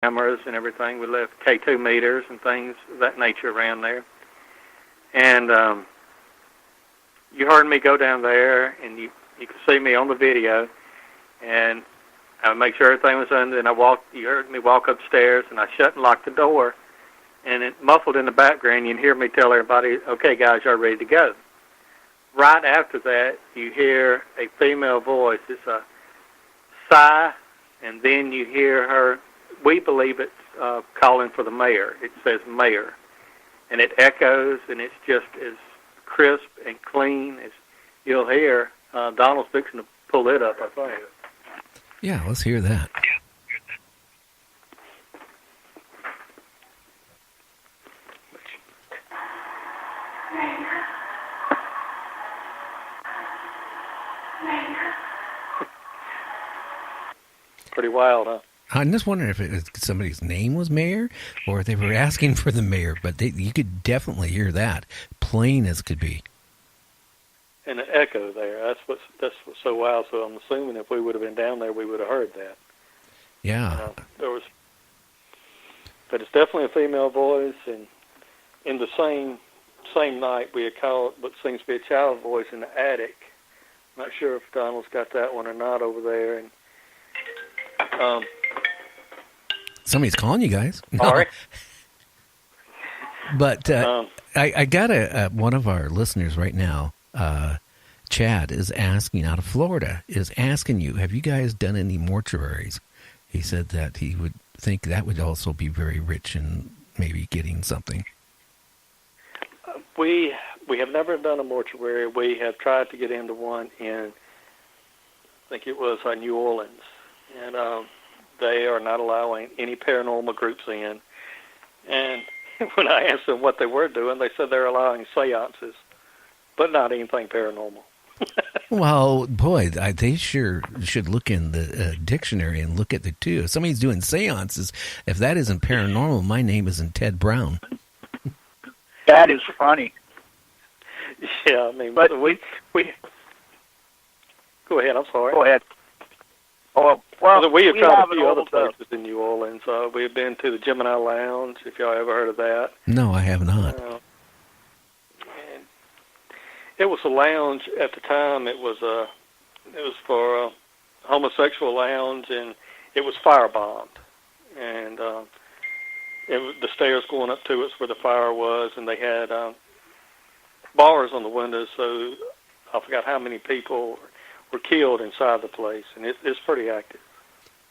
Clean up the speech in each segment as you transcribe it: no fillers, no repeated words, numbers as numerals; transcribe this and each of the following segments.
cameras and everything. We left K2 meters and things of that nature around there. And you heard me go down there, and you could see me on the video. And I would make sure everything was under, and you heard me walk upstairs, and I shut and locked the door. And it muffled in the background, you'd hear me tell everybody, okay, guys, you're ready to go. Right after that, you hear a female voice. It's a sigh, and then you hear her, we believe it's calling for the mayor. It says mayor. And it echoes, and it's just as crisp and clean as you'll hear. Donald's fixing to pull it up, I think. Yeah, let's hear that. Pretty wild, huh? I'm just wondering if somebody's name was Mayor, or if they were asking for the mayor. But you could definitely hear that, plain as could be. And the echo there. That's what's so wild. So I'm assuming if we would have been down there, we would have heard that. Yeah. But it's definitely a female voice, and in the same night we had called what seems to be a child voice in the attic. I'm not sure if Donald's got that one or not over there. And somebody's calling you guys. No. Sorry. But I got one of our listeners right now, Chad, is asking, out of Florida, is asking you, have you guys done any mortuaries? He said that he would think that would also be very rich in maybe getting something. We have never done a mortuary. We have tried to get into one in, I think it was New Orleans, and they are not allowing any paranormal groups in. And when I asked them what they were doing, they said they're allowing seances, but not anything paranormal. Well, boy, they sure should look in the dictionary and look at the two. If somebody's doing seances, if that isn't paranormal, my name isn't Ted Brown. That is funny. Yeah, I mean, but we go ahead. I'm sorry. Go ahead. Oh, well, we have tried a few other old, places in New Orleans. We have been to the Gemini Lounge, if y'all ever heard of that. No, I have not. And it was a lounge at the time. It was for a homosexual lounge, and it was firebombed. And the stairs going up to it's where the fire was, and they had bars on the windows, so I forgot how many people were killed inside the place, and it's pretty active.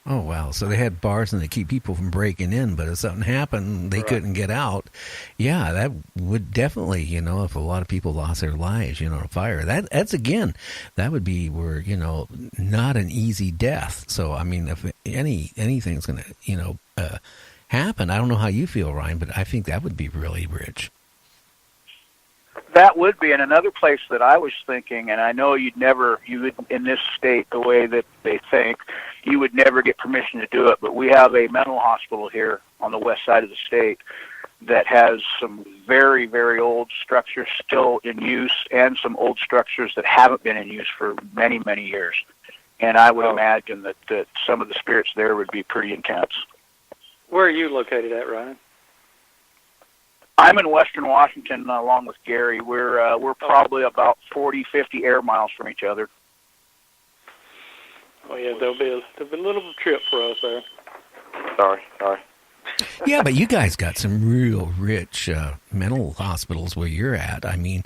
Oh, wow. So they had bars and they keep people from breaking in, but if something happened, they couldn't get out. Yeah, that would definitely, if a lot of people lost their lives, a fire, that's again, that would be where, not an easy death. So, I mean, if anything's going to, happen, I don't know how you feel, Ryan, but I think that would be really rich. That would be, and another place that I was thinking, and I know you would, in this state, the way that they think, you would never get permission to do it, but we have a mental hospital here on the west side of the state that has some very, very old structures still in use and some old structures that haven't been in use for many, many years. And I would imagine that some of the spirits there would be pretty intense. Where are you located at, Ryan? I'm in Western Washington along with Gary. We're probably about 40, 50 air miles from each other. Oh yeah, there'll be a little trip for us there. Sorry. Yeah, but you guys got some real rich mental hospitals where you're at. I mean,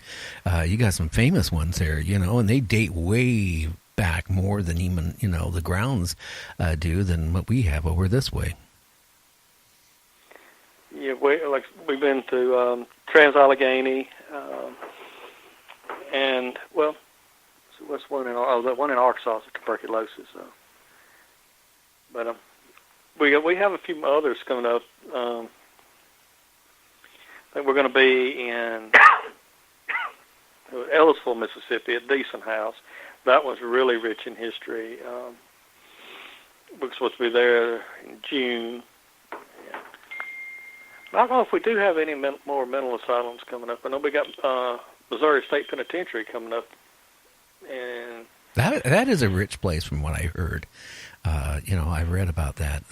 you got some famous ones there, and they date way back more than even the grounds do than what we have over this way. Yeah, we've been to Trans-Allegheny, and what's one in the one in Arkansas is tuberculosis. But we have a few others coming up. I think we're going to be in Ellisville, Mississippi, at Decent House. That was really rich in history. We're supposed to be there in June. I don't know if we do have any more mental asylums coming up. I know we got Missouri State Penitentiary coming up, and that is a rich place from what I heard. I read about that.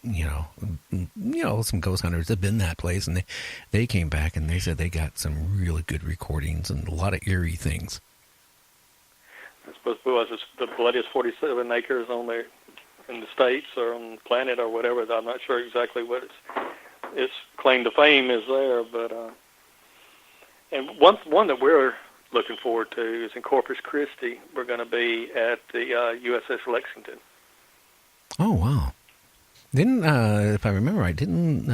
some ghost hunters have been that place, and they came back and they said they got some really good recordings and a lot of eerie things. I suppose it was the bloodiest 47 acres on there in the States or on the planet or whatever. I'm not sure exactly what its claim to fame is there, but and one that we're looking forward to is in Corpus Christi. We're going to be at the USS Lexington. Oh, wow. Didn't, if I remember right, during,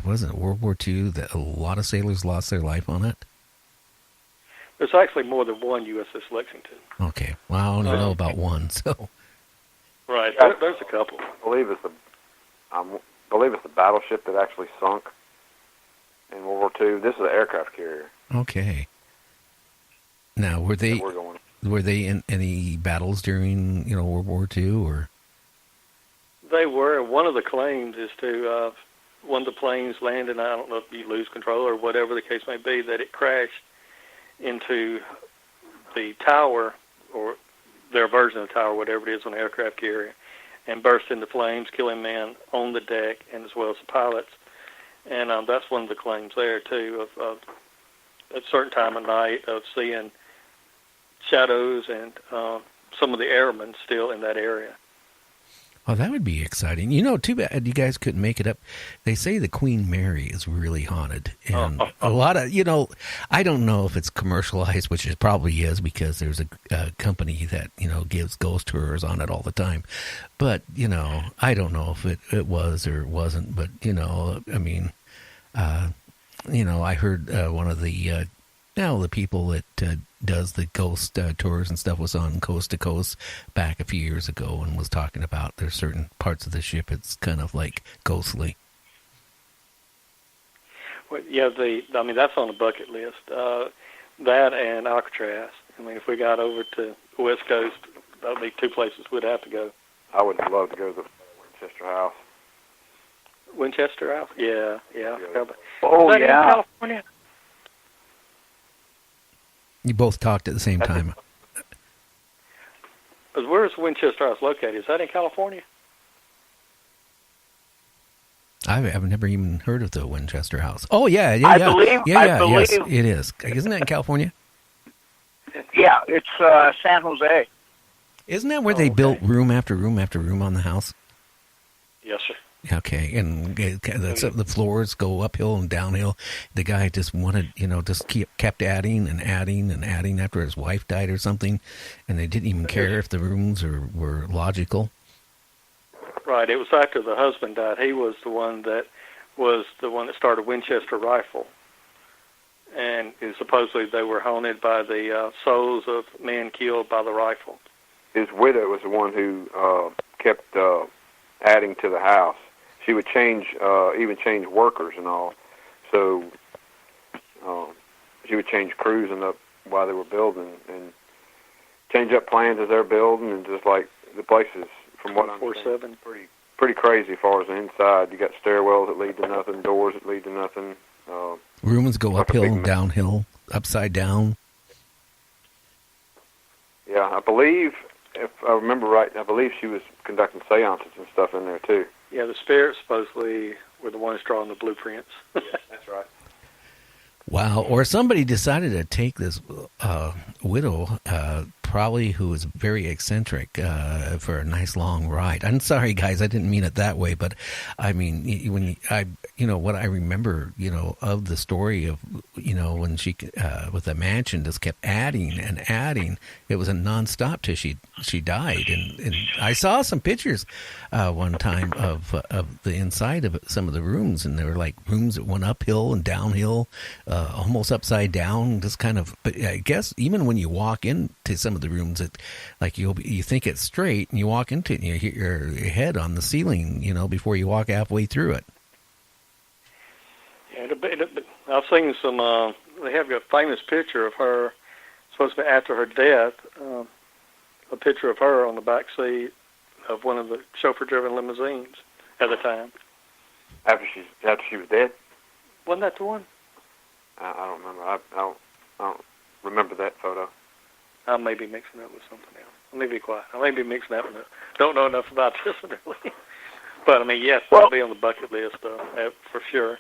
wasn't it World War II, that a lot of sailors lost their life on it? There's actually more than one USS Lexington. Okay. Well, I only know about one, so. Right. There's a couple. I believe it's the battleship that actually sunk in World War II. This is an aircraft carrier. Okay. Now, were they in any battles during, World War II, or? They were. One of the claims is to one of the planes landed. I don't know if you lose control or whatever the case may be, that it crashed into the tower or their version of the tower, whatever it is on the aircraft carrier, and burst into flames, killing men on the deck and as well as the pilots. And that's one of the claims there too, of at a certain time of night of seeing shadows and some of the airmen still in that area. Oh, that would be exciting. Too bad you guys couldn't make it up. They say the Queen Mary is really haunted. And a lot of, I don't know if it's commercialized, which it probably is because there's a company that, gives ghost tours on it all the time. But, I don't know if it was or it wasn't. But, I heard one of the people that does the ghost tours and stuff was on Coast to Coast back a few years ago and was talking about there's certain parts of the ship it's kind of like ghostly. Well, yeah, that's on the bucket list. That and Alcatraz. If we got over to the West Coast, that would be two places we'd have to go. I would love to go to the Winchester House. Winchester House? Yeah. Oh, is that yeah. in California? You both talked at the same time. Where is Winchester House located? Is that in California? I've never even heard of the Winchester House. Oh, yeah. I believe, Yes, it is. Isn't that in California? Yeah, it's San Jose. Isn't that where they built room after room after room on the house? Yes, sir. Okay, and the floors go uphill and downhill. The guy just wanted, kept adding and adding and adding after his wife died or something, and they didn't even care if the rooms were logical. Right, it was after the husband died. He was the one that started Winchester Rifle, and supposedly they were haunted by the souls of men killed by the rifle. His widow was the one who kept adding to the house. She would even change workers and all. So she would change crews while they were building and change up plans as they're building, and just like the places, from what I'm saying, pretty crazy as far as the inside. You got stairwells that lead to nothing, doors that lead to nothing. Rooms go uphill and downhill, upside down. Yeah, I believe, if I remember right, she was conducting seances and stuff in there too. Yeah, the spirits supposedly were the ones drawing the blueprints. Yes, that's right. Wow. Or somebody decided to take this widow, probably who was very eccentric, for a nice long ride. I'm sorry, guys, I didn't mean it that way, but I mean, what I remember, of the story of, when she, with the mansion, just kept adding and adding. It was a nonstop till she died. And I saw some pictures one time of the inside of some of the rooms, and they were like rooms that went uphill and downhill, almost upside down, just kind of. But I guess even when you walk into some of the rooms, it like you think it's straight, and you walk into it, and you hit your head on the ceiling, before you walk halfway through it. Yeah, I've seen some. They have a famous picture of her, supposed to be after her death. A picture of her on the back seat of one of the chauffeur-driven limousines at the time. After she was dead. Wasn't that the one? I don't remember. I don't remember that photo. I may be mixing it with something else. Let me be quiet. I may be mixing up. Don't know enough about this really. But I mean, yes, that'll be on the bucket list for sure.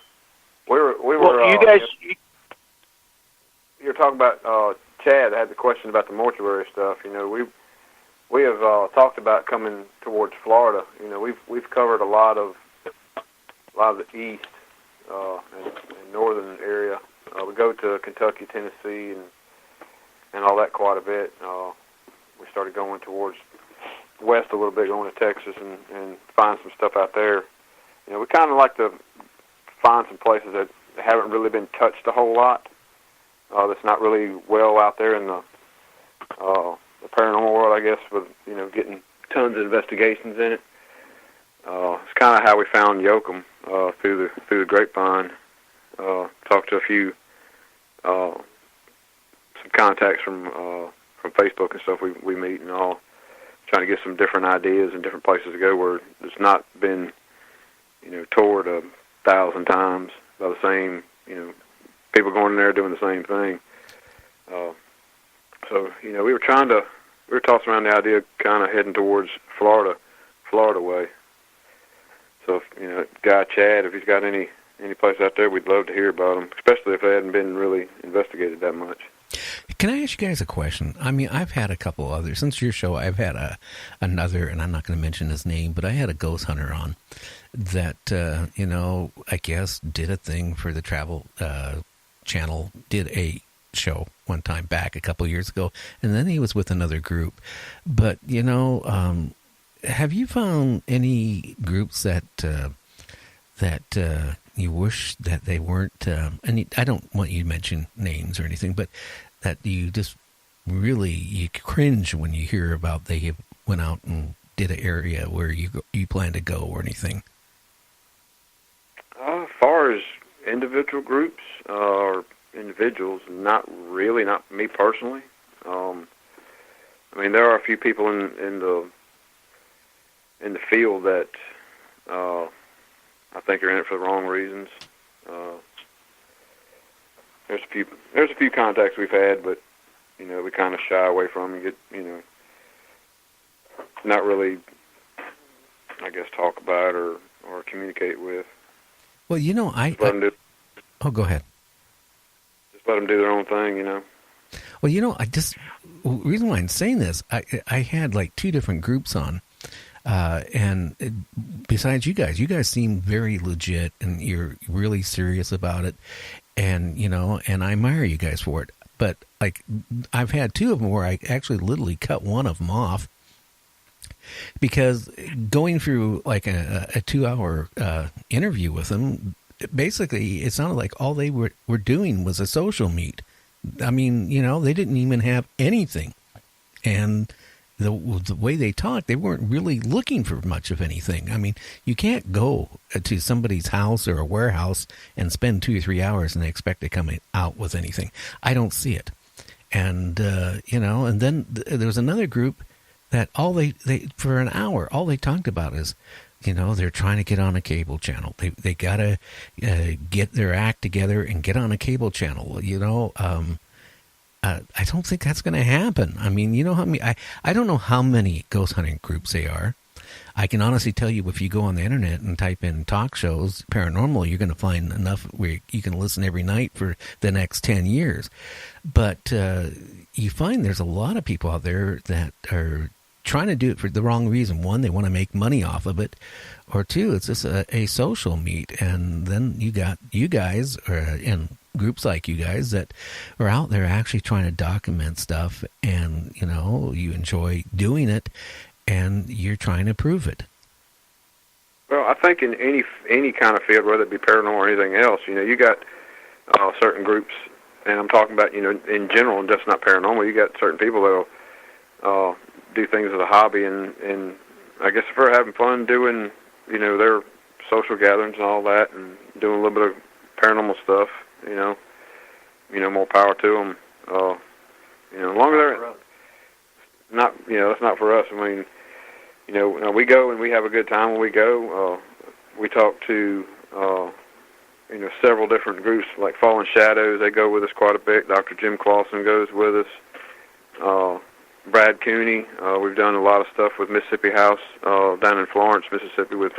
We were. Well, you guys. You're talking about Chad had the question about the mortuary stuff. You know, we have talked about coming towards Florida. You know, we've covered a lot of the east and northern area. We go to Kentucky, Tennessee, and all that quite a bit. We started going towards west a little bit, going to Texas and find some stuff out there. You know, we kind of like to find some places that haven't really been touched a whole lot. That's not really well out there in the paranormal world, I guess, with, you know, getting tons of investigations in it. It's kind of how we found Yoakum through the grapevine. Talked to a few some contacts from Facebook and stuff we meet and all, trying to get some different ideas and different places to go where it's not been, you know, toured 1,000 times by the same, you know, people going in there doing the same thing. So, you know, we were tossing around the idea of kind of heading towards Florida way. So, you know, guy Chad, if he's got any place out there, we'd love to hear about them, especially if they hadn't been really investigated that much. Can I ask you guys a question? I mean, I've had a couple others. Since your show, I've had another, and I'm not going to mention his name, but I had a ghost hunter on that, you know, I guess did a thing for the Travel Channel, did a show one time back a couple years ago, and then he was with another group. But, you know, have you found any groups that you wish that they weren't, and I don't want you to mention names or anything, but that you just really, you cringe when you hear about they went out and did an area where you plan to go or anything? As far as individual groups or individuals, not really, not me personally. I mean, there are a few people in the field that I think are in it for the wrong reasons. There's a few contacts we've had, but, you know, we kind of shy away from and get, you know, not really, I guess, talk about or communicate with. Well, you know, go ahead. Just let them do their own thing, you know. Well, you know, the reason why I'm saying this, I had like two different groups on, and besides you guys seem very legit, and you're really serious about it, and, you know, and I admire you guys for it. But, like, I've had two of them where I actually literally cut one of them off, because going through like a 2-hour interview with them, basically it sounded like all they were doing was a social meet. I mean, you know, they didn't even have anything, and the way they talked, they weren't really looking for much of anything. I mean, you can't go to somebody's house or a warehouse and spend 2 or 3 hours and expect to come out with anything. I don't see it. And you know, and then there was another group that all they for an hour, all they talked about is, you know, they're trying to get on a cable channel. They gotta get their act together and get on a cable channel. You know, I don't think that's going to happen. I mean, you know how many? I don't know how many ghost hunting groups they are. I can honestly tell you, if you go on the internet and type in talk shows, paranormal, you're going to find enough where you can listen every night for the next 10 years. But you find there's a lot of people out there that are trying to do it for the wrong reason. One, they want to make money off of it, or two, it's just a social meet. And then you got you guys, and groups like you guys that are out there actually trying to document stuff, and, you know, you enjoy doing it, and you're trying to prove it. Well, I think in any kind of field, whether it be paranormal or anything else, you know, you got certain groups, and I'm talking about, you know, in general, and just not paranormal. You got certain people that'll do things as a hobby, and I guess if they're having fun doing, you know, their social gatherings and all that, and doing a little bit of paranormal stuff, you know, more power to them. You know, as long as they're not, you know, that's not for us. I mean, you know, we go and we have a good time when we go. We talk to, you know, several different groups, like Fallen Shadows. They go with us quite a bit. Dr. Jim Clausen goes with us. Brad Cooney. We've done a lot of stuff with Mississippi House down in Florence, Mississippi, with